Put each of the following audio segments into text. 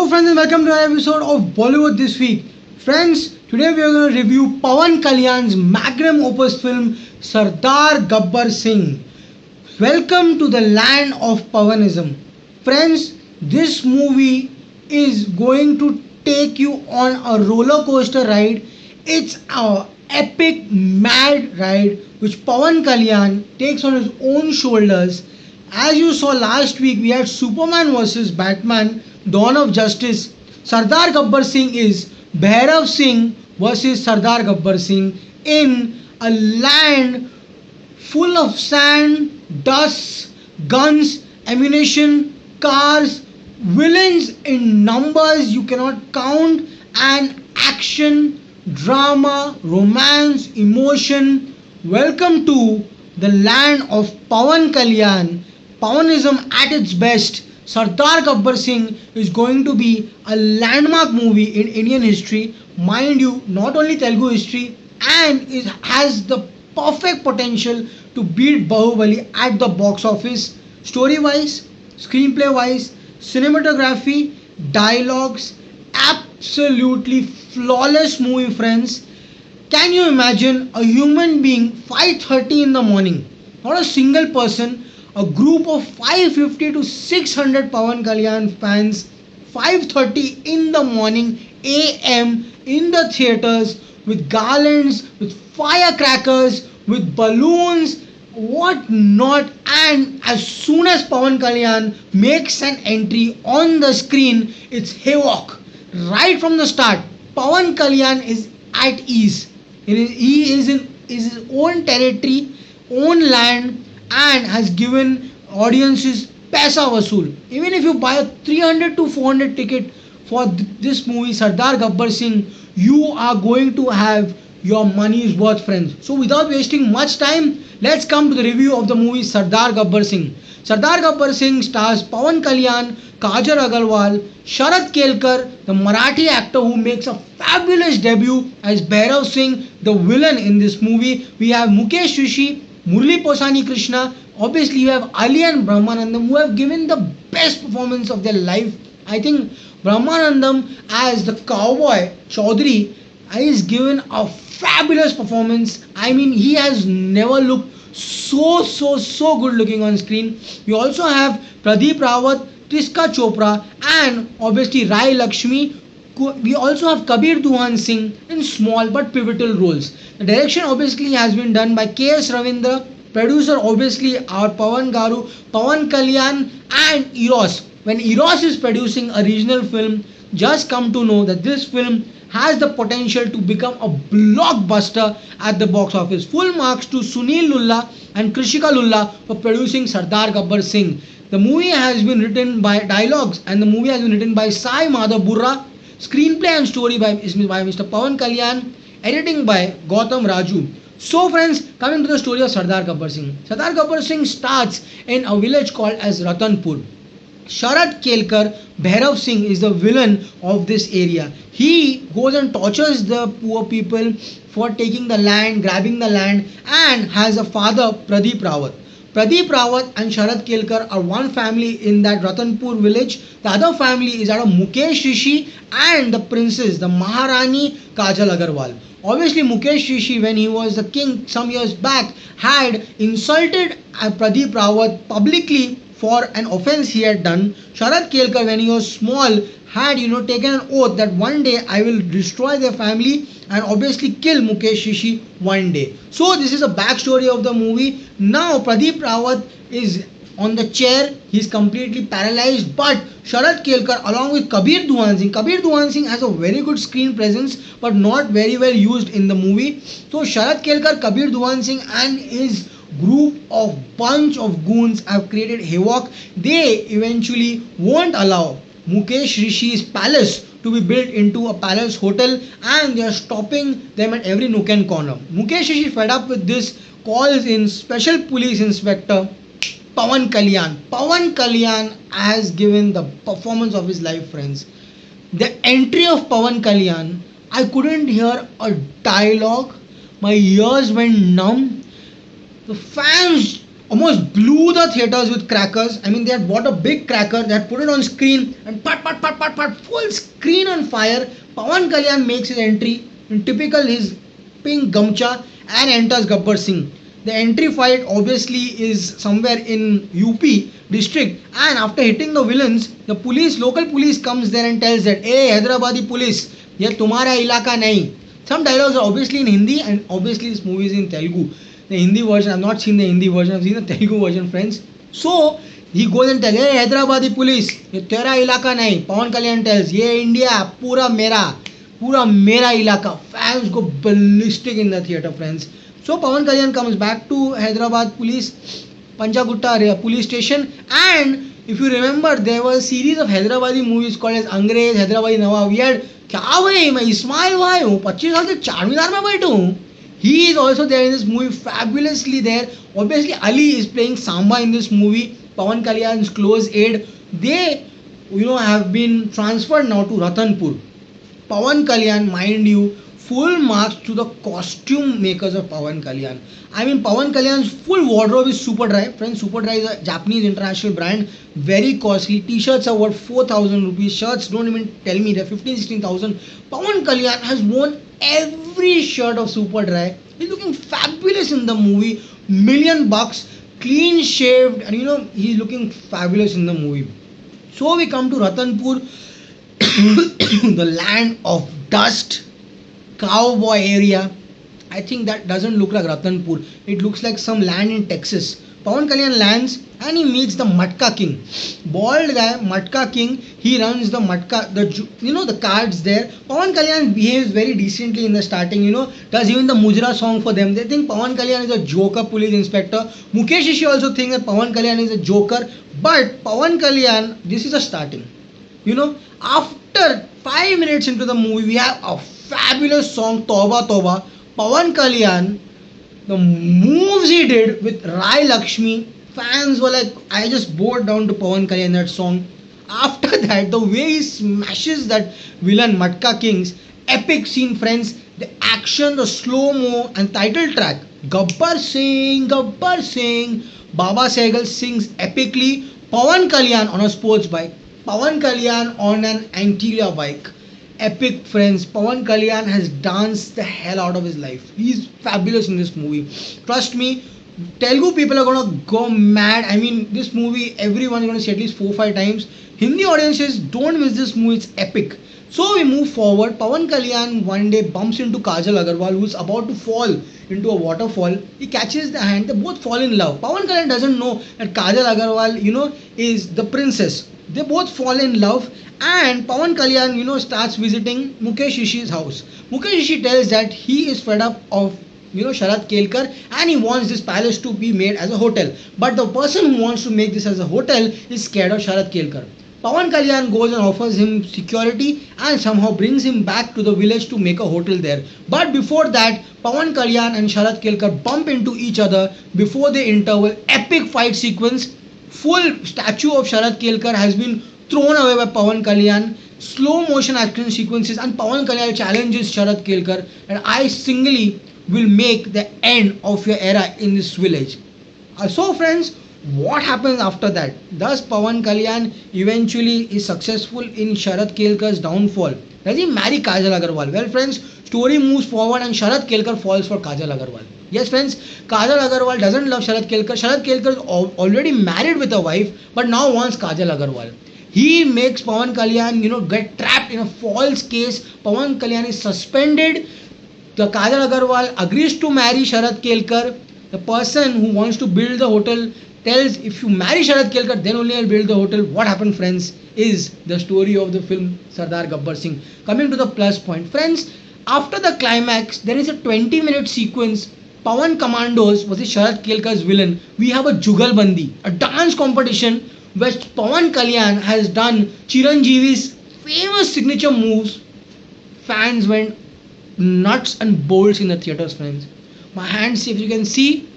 Hello friends and welcome to another episode of Bollywood This Week. Friends, today we are going to review Pawan Kalyan's magnum opus film Sardar Gabbar Singh. Welcome to the land of Pawanism. Friends, this movie is going to take you on a roller coaster ride. It's a epic mad ride which Pawan Kalyan takes on his own shoulders. As you saw last week, we had Superman versus Batman, Dawn of Justice. Sardar Gabbar Singh is Bhairav Singh versus Sardar Gabbar Singh in a land full of sand, dust, guns, ammunition, cars, villains in numbers you cannot count, and action, drama, romance, emotion. Welcome to the land of Pawan Kalyan. Pawanism at its best. Sardar Gabbar Singh is going to be a landmark movie in Indian history, mind you, not only Telugu history, and it has the perfect potential to beat Bahubali at the box office. Story wise, screenplay wise, cinematography, dialogues, absolutely flawless movie, friends. Can you imagine a human being 5:30 in the morning, not a single person, a group of 550 to 600 Pawan Kalyan fans, 5:30 in the morning AM in the theaters with garlands, with firecrackers, with balloons, what not, and as soon as Pawan Kalyan makes an entry on the screen, it's havoc. Right from the start, Pawan Kalyan is at ease. He is in his own territory, own land, and has given audiences paisa vasool. Even if you buy a 300 to 400 ticket for this movie Sardar Gabbar Singh, you are going to have your money's worth, friends. So without wasting much time, let's come to the review of the movie Sardar Gabbar Singh. Sardar Gabbar Singh stars Pawan Kalyan, Kajal Agarwal, Sharat Kelkar, the Marathi actor who makes a fabulous debut as Bhairav Singh, the villain in this movie. We have Mukesh Rishi, Murli Posani Krishna. Obviously, you have Ali and Brahmanandam who have given the best performance of their life. I think Brahmanandam as the cowboy Chaudhary is given a fabulous performance. I mean, he has never looked so good looking on screen. We also have Pradeep Rawat, Triska Chopra, and obviously Rai Lakshmi. We also have Kabir Duhan Singh in small but pivotal roles. The direction obviously has been done by K.S. Ravindra, producer obviously our Pawan Garu, Pawan Kalyan, and Eros. When Eros is producing a regional film, just come to know that this film has the potential to become a blockbuster at the box office. Full marks to Sunil Lulla and Krishika Lulla for producing Sardar Gabbar Singh. The movie has been written by dialogues, and the movie has been written by Sai Madhav Burra. Screenplay and story by Mr. Pawan Kalyan. Editing by Gautam Raju. So friends, coming to the story of Sardar Gabbar Singh. Sardar Gabbar Singh starts in a village called as Ratanpur. Sharat Kelkar, Bhairav Singh, is the villain of this area. He goes and tortures the poor people for taking the land, grabbing the land, and has a father, Pradeep Rawat. Pradeep Rawat and Sharat Kelkar are one family in that Ratanpur village. The other family is out of Mukesh Rishi and the princess, the Maharani Kajal Agarwal. Obviously, Mukesh Rishi, when he was the king some years back, had insulted Pradeep Rawat publicly for an offense he had done. Sharat Kelkar, when he was small, had taken an oath that one day I will destroy their family and obviously kill Mukesh Rishi one day. So this is a backstory of the movie. Now Pradeep Rawat is on the chair. He's completely paralyzed. But Sharat Kelkar along with Kabir Duhan Singh. Kabir Duhan Singh has a very good screen presence but not very well used in the movie. So Sharat Kelkar, Kabir Duhan Singh and his group of bunch of goons have created havoc. They eventually won't allow Mukesh Rishi's palace to be built into a palace hotel, and they are stopping them at every nook and corner. Mukesh Rishi, fed up with this, calls in special police inspector Pawan Kalyan. Pawan Kalyan has given the performance of his life, friends. The entry of Pawan Kalyan, I couldn't hear a dialogue. My ears went numb. The fans almost blew the theaters with crackers. I mean, they had bought a big cracker, they had put it on screen, and pat, full screen on fire. Pawan Kalyan makes his entry in typical his pink gamcha and enters Gabbar Singh. The entry fight obviously is somewhere in UP district, and after hitting the villains, the police, local police comes there and tells that, "Hey, Hyderabadi police, ये तुम्हारा इलाका नहीं." Some dialogues are obviously in Hindi, and obviously this movie is in Telugu. The Hindi version, I've not seen the Hindi version, I've seen the Telugu version, friends. So he goes and tells, "Hey, Hyderabadi police, ये तेरा इलाका नहीं." Pawan Kalyan tells, "ये India, पूरा मेरा इलाका." Fans go ballistic in the theater, friends. So Pawan Kalyan comes back to Hyderabad police, Panchagutta police station, and if you remember, there was a series of Hyderabadi movies called as Angrez, Hyderabadi Nawab. We had, क्या भाई मैं इस्माइल भाई हूँ 25 साल से चारमीनार में बैठा हूँ. He is also there in this movie, fabulously there. Obviously, Ali is playing Samba in this movie. Pawan Kalyan's close aide. They, have been transferred now to Ratanpur. Pawan Kalyan, mind you, full marks to the costume makers of Pawan Kalyan. I mean, Pawan Kalyan's full wardrobe is Superdry. Friends, Superdry is a Japanese international brand. Very costly. T-shirts are worth 4,000 rupees. Shirts, don't even tell me, they're 15,000-16,000. Pawan Kalyan has worn every shirt of Superdry. He's looking fabulous in the movie. $1,000,000, clean shaved, and he's looking fabulous in the movie. So we come to Ratanpur, the land of dust, cowboy area. I think that doesn't look like Ratanpur. It looks like some land in Texas. Pawan Kalyan lands and he meets the Matka King. Bald guy, Matka King. He runs the Matka, the cards there. Pawan Kalyan behaves very decently in the starting, does even the Mujra song for them. They think Pawan Kalyan is a joker police inspector. Mukesh Ishi also thinks that Pawan Kalyan is a joker. But Pawan Kalyan, this is a starting. After 5 minutes into the movie, we have a fabulous song, Toba Toba. Pawan Kalyan, the moves he did with Rai Lakshmi, fans were like, I just bowed down to Pawan Kalyan that song. After that, the way he smashes that villain Matka King's epic scene, friends, the action, the slow-mo and title track, Gabbar Singh, Baba Sehgal sings epically. Pawan Kalyan on a sports bike, Pawan Kalyan on an Antilia bike. Epic, friends. Pawan Kalyan has danced the hell out of his life. He's fabulous in this movie. Trust me, Telugu people are gonna go mad. I mean, this movie everyone is gonna see at least 4-5 times. Hindi audiences, don't miss this movie. It's epic. So we move forward. Pawan Kalyan one day bumps into Kajal Agarwal, who's about to fall into a waterfall. He catches the hand. They both fall in love. Pawan Kalyan doesn't know that Kajal Agarwal, is the princess. They both fall in love, and Pawan Kalyan, starts visiting Mukesh Ishi's house. Mukesh Ishi tells that he is fed up of, Sharat Kelkar, and he wants this palace to be made as a hotel. But the person who wants to make this as a hotel is scared of Sharat Kelkar. Pawan Kalyan goes and offers him security and somehow brings him back to the village to make a hotel there. But before that, Pawan Kalyan and Sharat Kelkar bump into each other before the interval. Epic fight sequence. Full statue of Sharat Kelkar has been thrown away by Pawan Kalyan. Slow motion action sequences, and Pawan Kalyan challenges Sharat Kelkar, and I singly will make the end of your era in this village. So friends, what happens after that? Does Pawan Kalyan eventually is successful in Sharat Kelkar's downfall? Does he marry Kajal Agarwal? Well friends, story moves forward and Sharat Kelkar falls for Kajal Agarwal. Yes friends, Kajal Agarwal doesn't love Sharat Kelkar. Sharat Kelkar is already married with a wife, but now wants Kajal Agarwal. He makes Pawan Kalyan, get trapped in a false case. Pawan Kalyan is suspended. The Kajal Agarwal agrees to marry Sharat Kelkar. The person who wants to build the hotel tells, if you marry Sharat Kelkar, then only I'll build the hotel. What happened, friends, is the story of the film Sardar Gabbar Singh. Coming to the plus point, friends, after the climax, there is a 20-minute sequence. Pawan Commandos versus Sharat Kelkar's villain. We have a Jugalbandi, a dance competition which Pawan Kalyan has done Chiranjeevi's famous signature moves. Fans went nuts and bolts in the theaters, friends. My hands, if you can see,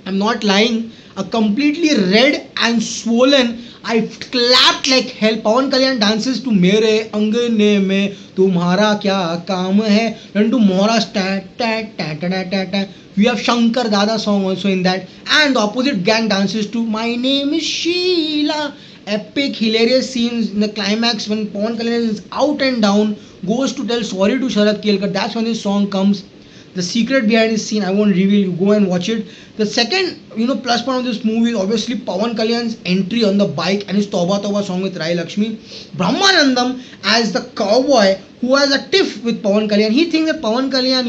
I'm not lying. a completely red and swollen. I clapped like hell. Pawan Kalyan dances to Mere Angane Mein Tumhara Kya Kaam Hai. Then to Mora's ta ta ta ta ta ta ta. We have Shankar Dada song also in that. And the opposite gang dances to My Name is Sheila. Epic, hilarious scenes in the climax when Pawan Kalyan is out and down, goes to tell sorry to Sharad Kelkar. That's when this song comes. The secret behind this scene I won't reveal. You go and watch it. The second, plus point of this movie is obviously Pawan Kalyan's entry on the bike and his Toba Toba song with Rai Lakshmi. Brahmanandam as the cowboy who has a tiff with Pawan Kalyan. He thinks that Pawan Kalyan,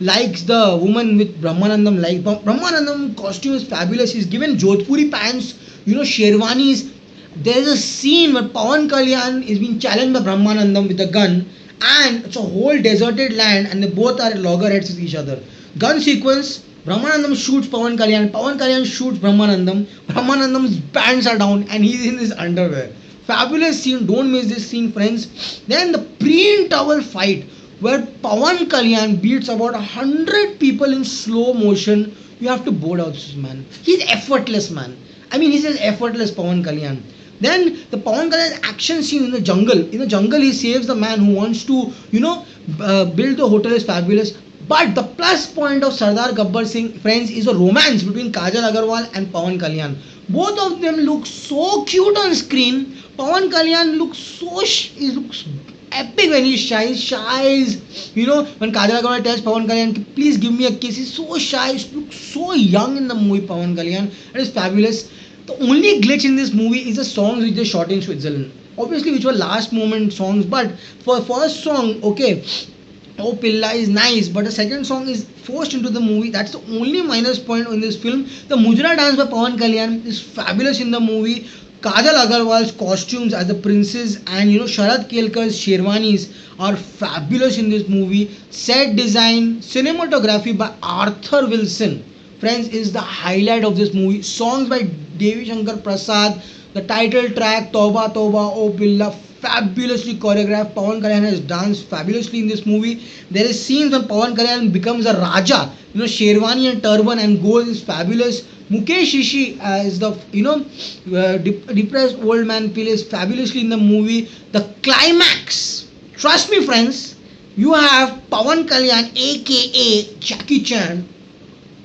likes the woman with Brahmanandam likes. Brahmanandam costume is fabulous. He's given Jodhpuri pants, sherwanis. There's a scene where Pawan Kalyan is being challenged by Brahmanandam with a gun, and it's a whole deserted land and they both are at loggerheads with each other. Gun sequence, Brahmanandam shoots Pawan Kalyan shoots Brahmanandam's pants are down and he's in his underwear. Fabulous scene, don't miss this scene, friends. Then the pre-interval fight where Pawan Kalyan beats about 100 people in slow motion. You have to board out this man. He's effortless, man. I mean, he's an effortless Pawan Kalyan. Then the Pawan Kalyan action scene in the jungle. In the jungle, he saves the man who wants to, build the hotel is fabulous. But the plus point of Sardar Gabbar Singh, friends, is a romance between Kajal Agarwal and Pawan Kalyan. Both of them look so cute on screen. Pawan Kalyan looks he looks epic when he shies. When Kajal Agarwal tells Pawan Kalyan, please give me a kiss, he's so shy. He looks so young in the movie, Pawan Kalyan. It is fabulous. The only glitch in this movie is the songs which they shot in Switzerland. Obviously, which were last moment songs, but for first song, okay, Oh Pilla is nice, but the second song is forced into the movie. That's the only minus point in this film. The Mujra dance by Pawan Kalyan is fabulous in the movie. Kajal Agarwal's costumes as the princess and Sharad Kelkar's sherwanis are fabulous in this movie. Set design, cinematography by Arthur Wilson, friends, is the highlight of this movie. Songs by Devi Shankar Prasad, the title track Toba Toba O Billa, fabulously choreographed. Pawan Kalyan has danced fabulously in this movie. There is scenes when Pawan Kalyan becomes a Raja, sherwani and turban and goes is fabulous. Mukesh Rishi as the depressed old man plays fabulously in the movie. The climax, trust me, friends, you have Pawan Kalyan aka Jackie Chan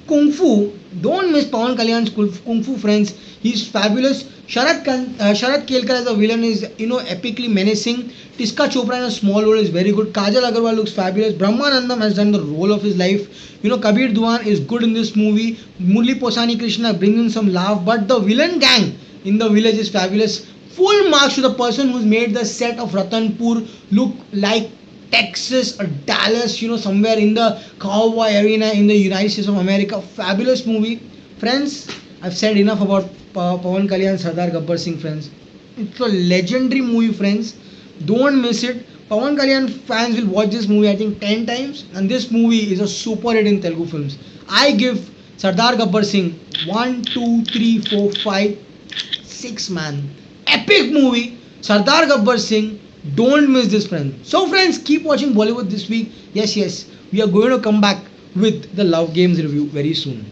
Kung Fu. Don't miss Pawan Kalyan's Kung Fu, friends. He's fabulous. Sharad Kelkar as a villain is, epically menacing. Tiska Chopra in a small role is very good. Kajal Agarwal looks fabulous. Brahmanandam has done the role of his life. Kabir Duan is good in this movie. Murli Posani Krishna brings in some laugh. But the villain gang in the village is fabulous. Full marks to the person who's made the set of Ratanpur look like Texas or Dallas, somewhere in the cowboy arena in the United States of America. Fabulous movie. Friends, I've said enough about Pawan Kalyan Sardar Gabbar Singh, friends. It's a legendary movie, friends. Don't miss it. Pawan Kalyan fans will watch this movie I think 10 times, and this movie is a super hit in Telugu films. I give Sardar Gabbar Singh 1, 2, 3, 4, 5, 6, man. Epic movie. Sardar Gabbar Singh. Don't miss this, friend. So, friends, keep watching Bollywood this week. Yes, we are going to come back with the Love Games review very soon.